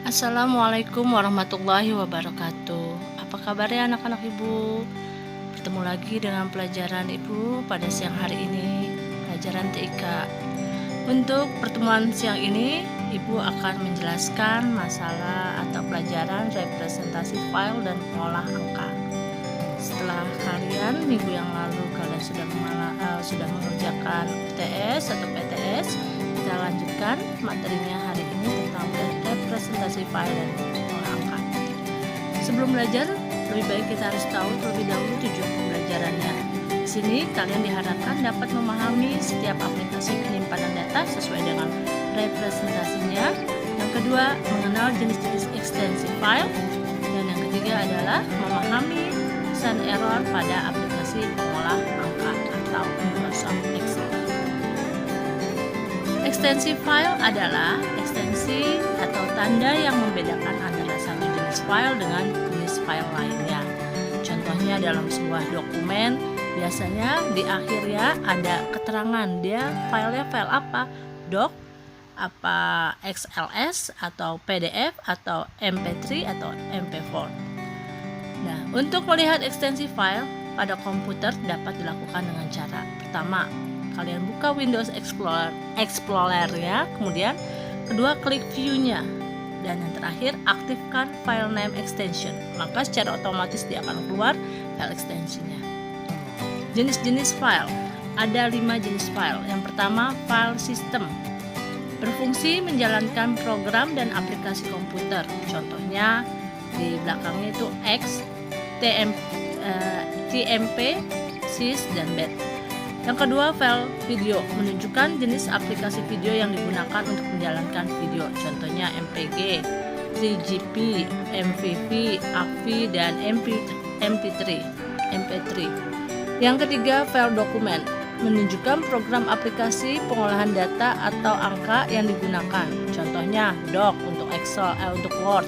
Assalamualaikum warahmatullahi wabarakatuh. Apa kabar ya anak-anak ibu? Bertemu lagi dengan pelajaran ibu pada siang hari ini, pelajaran TIK. Untuk pertemuan siang ini, ibu akan menjelaskan masalah atau pelajaran representasi file dan pengolah angka. Setelah kalian minggu yang lalu kalian sudah mengerjakan UTS atau PTS, kita lanjutkan materinya hari ini tentang representasi file dan pengolah angka. Sebelum belajar, lebih baik kita harus tahu terlebih dahulu tujuan pembelajarannya. Di sini kalian diharapkan dapat memahami setiap aplikasi penyimpanan data sesuai dengan representasinya. Yang kedua, mengenal jenis-jenis ekstensi file. Dan yang ketiga adalah memahami pesan error pada aplikasi pengolah angka atau Microsoft Excel. Ekstensi file adalah ekstensi atau tanda yang membedakan antara satu jenis file dengan jenis file lainnya. Contohnya dalam sebuah dokumen, biasanya di akhirnya ada keterangan dia filenya file apa, doc, apa XLS atau PDF atau MP3 atau MP4. Nah, untuk melihat ekstensi file pada komputer dapat dilakukan dengan cara pertama, kalian buka Windows Explorer-nya, kemudian kedua klik view-nya, dan yang terakhir aktifkan file name extension, maka secara otomatis dia akan keluar file ekstensinya. Jenis-jenis file, ada 5 jenis file. Yang pertama, file system, berfungsi menjalankan program dan aplikasi komputer. Contohnya di belakangnya itu X, TMP, sys, dan BAT. Yang kedua, file video, menunjukkan jenis aplikasi video yang digunakan untuk menjalankan video. Contohnya MPG, 3GP, MVV, AVI, dan MP3. Yang ketiga, file dokumen, menunjukkan program aplikasi pengolahan data atau angka yang digunakan. Contohnya doc untuk Excel, untuk Word,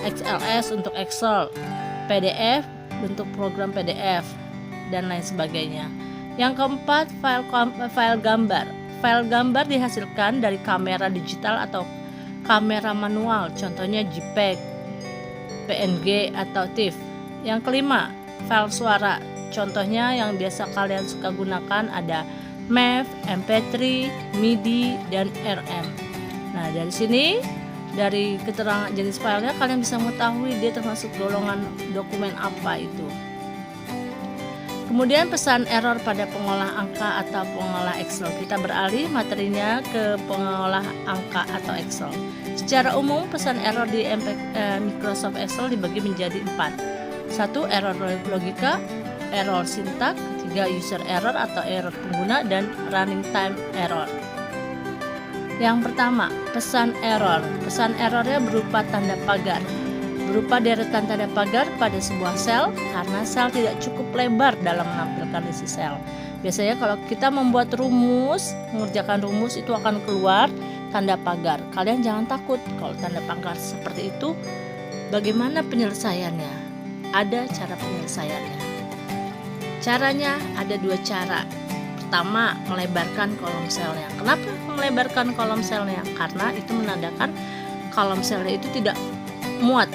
XLS untuk Excel, PDF bentuk program PDF, dan lain sebagainya. Yang keempat, file gambar. File gambar dihasilkan dari kamera digital atau kamera manual, contohnya JPEG, PNG, atau TIFF. Yang kelima, file suara. Contohnya yang biasa kalian suka gunakan ada MEV, MP3, MIDI, dan RM. Nah, dari sini, dari keterangan jenis filenya kalian bisa mengetahui dia termasuk golongan dokumen apa itu. Kemudian pesan error pada pengolah angka atau pengolah Excel. Kita beralih materinya ke pengolah angka atau Excel. Secara umum pesan error di Microsoft Excel dibagi menjadi 4. 1. Error logika, error sintak, 3. User error atau error pengguna, dan running time error. Yang pertama, pesan error. Pesan errornya berupa tanda pagar, berupa deretan tanda pagar pada sebuah sel karena sel tidak cukup lebar dalam menampilkan isi sel. Biasanya kalau kita membuat rumus, mengerjakan rumus itu akan keluar tanda pagar. Kalian jangan takut kalau tanda pagar seperti itu. Bagaimana penyelesaiannya? Ada cara penyelesaiannya. Caranya ada 2 cara. Pertama, melebarkan kolom selnya. Kenapa melebarkan kolom selnya? Karena itu menandakan kolom selnya itu tidak muat,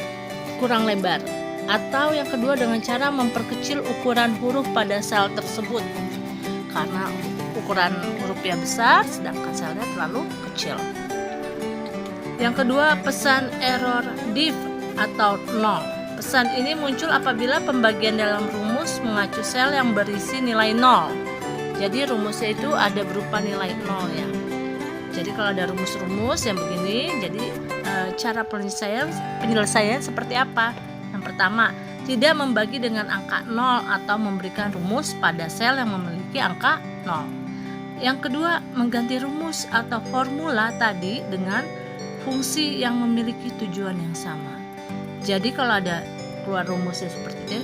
kurang lebar. Atau yang kedua dengan cara memperkecil ukuran huruf pada sel tersebut, karena ukuran hurufnya besar sedangkan selnya terlalu kecil. Yang kedua, pesan error div atau 0. Pesan ini muncul apabila pembagian dalam rumus mengacu sel yang berisi nilai 0. Jadi rumusnya itu ada berupa nilai 0 ya. Jadi kalau ada rumus-rumus yang begini, jadi cara penyelesaian seperti apa? Yang pertama, tidak membagi dengan angka 0 atau memberikan rumus pada sel yang memiliki angka 0. Yang kedua, mengganti rumus atau formula tadi dengan fungsi yang memiliki tujuan yang sama. Jadi kalau ada keluar rumusnya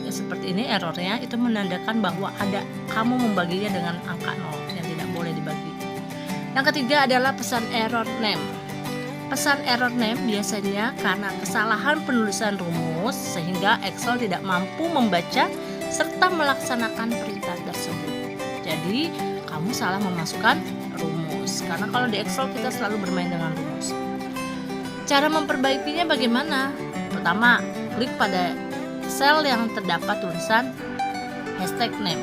seperti ini errornya, itu menandakan bahwa ada kamu membaginya dengan angka 0 yang tidak boleh dibagi. Yang ketiga adalah pesan error name. Pesan error name biasanya karena kesalahan penulisan rumus sehingga Excel tidak mampu membaca serta melaksanakan perintah tersebut. Jadi kamu salah memasukkan rumus, karena kalau di Excel kita selalu bermain dengan rumus. Cara memperbaikinya bagaimana? Pertama, klik pada sel yang terdapat tulisan hashtag name.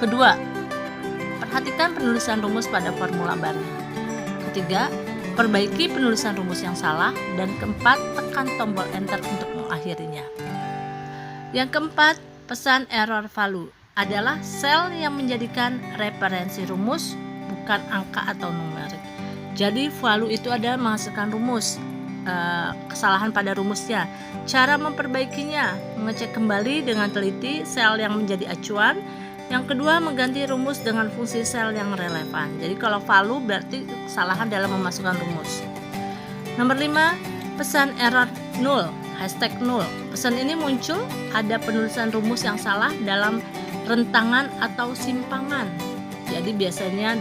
Kedua, perhatikan penulisan rumus pada formula barnya. Ketiga, perbaiki penulisan rumus yang salah. Dan keempat, tekan tombol enter untuk mengakhirinya. Yang keempat, pesan error value adalah sel yang menjadikan referensi rumus, bukan angka atau numerik. Jadi value itu adalah menghasilkan rumus, kesalahan pada rumusnya. Cara memperbaikinya, mengecek kembali dengan teliti sel yang menjadi acuan. Yang kedua, mengganti rumus dengan fungsi sel yang relevan. Jadi kalau value berarti kesalahan dalam memasukkan rumus. Nomor 5, pesan error null, hashtag null. Pesan ini muncul ada penulisan rumus yang salah dalam rentangan atau simpangan. Jadi biasanya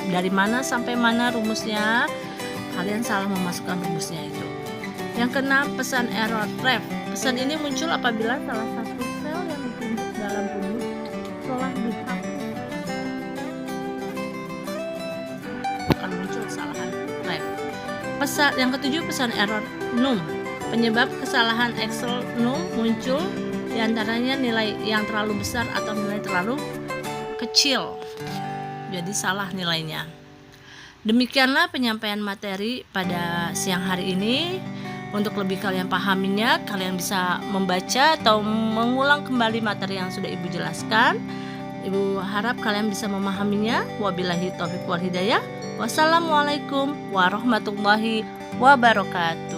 dari mana sampai mana rumusnya, kalian salah memasukkan rumusnya itu. Yang keenam, pesan error ref. Pesan ini muncul apabila salah satu sel yang ditunjuk dalam rumus telah dihapus. Akan muncul kesalahan ref. Pesan yang ketujuh, pesan error num. Penyebab kesalahan Excel num muncul diantaranya nilai yang terlalu besar atau nilai terlalu kecil. Jadi salah nilainya. Demikianlah penyampaian materi pada siang hari ini. Untuk lebih kalian pahaminya, kalian bisa membaca atau mengulang kembali materi yang sudah Ibu jelaskan. Ibu harap kalian bisa memahaminya. Wabillahi taufiq wal hidayah. Wassalamualaikum warahmatullahi wabarakatuh.